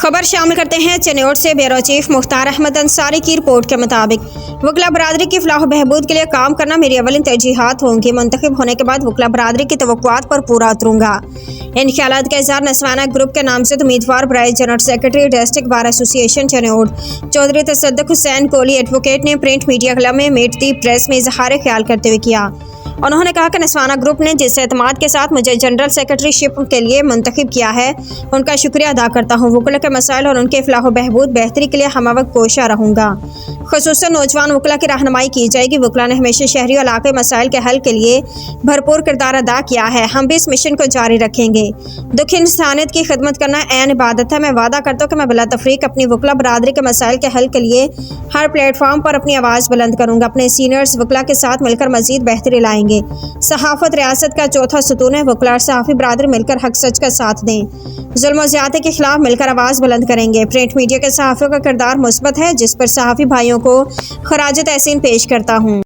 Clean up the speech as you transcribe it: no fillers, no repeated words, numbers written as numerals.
खबर शामिल करते हैं चेन्नई से। ब्यूरो चीफ मुख्तार अहमद अंसारी की रिपोर्ट के मुताबिक वकला बरादरी की फलाह बहबूद के लिए काम करना मेरी अवलिन तरजीहात होंगी। मुंतखब होने के बाद वकला बरादरी की तवक्कुआत पर पूरा उतरूंगा। इन ख्यालात का इज़हार नस्वाना ग्रुप के नामजद उम्मीदवार बराए general secretary district bar association Chennai Chaudhry Tasadduq Hussain Kohli advocate ने प्रिंट मीडिया क्लब में मीट दी प्रेस में इजहार ख्याल करते हुए किया। उन्होंने कहा कि नस्वाना ग्रुप ने जिस एतमाद के साथ मुझे जनरल सेक्रेटरीशिप के लिए मुंतखब किया है उनका शुक्रिया अदा करता हूँ। वकला के मसाइल और उनके फलाह बहबूद बेहतरी के लिए हमवक्त कोशा रहूँगा। खुसूसन नौजवान वकला की रहनुमाई की जाएगी। वकला ने हमेशा शहरी इलाके मसाइल के हल के लिए भरपूर किरदार अदा किया है। हम भी इस मिशन को जारी रखेंगे। दुख इंसानियत की खिदमत करना ऐन इबादत है। मैं वादा करता हूँ कि मैं बिला तफरीक अपनी वकला बरादरी के मसाइल के हल के लिए हर प्लेटफॉर्म पर अपनी आवाज़ बुलंद करूँगा। अपने सीनियर्स वकला के साथ मिलकर मजीद बेहतरी लाएंगे। सहाफत रियासत का चौथा सुतून है। वकला और सहाफ़ी बरादरी मिलकर हक सच का साथ दें। जुल्म और ज़्यादती के खिलाफ मिलकर आवाज़ बुलंद करेंगे। प्रिंट मीडिया के सहाफ़ियों का किरदार मुस्बत है जिस पर सहाफ़ी भाइयों को खराज तहसीन पेश करता हूँ।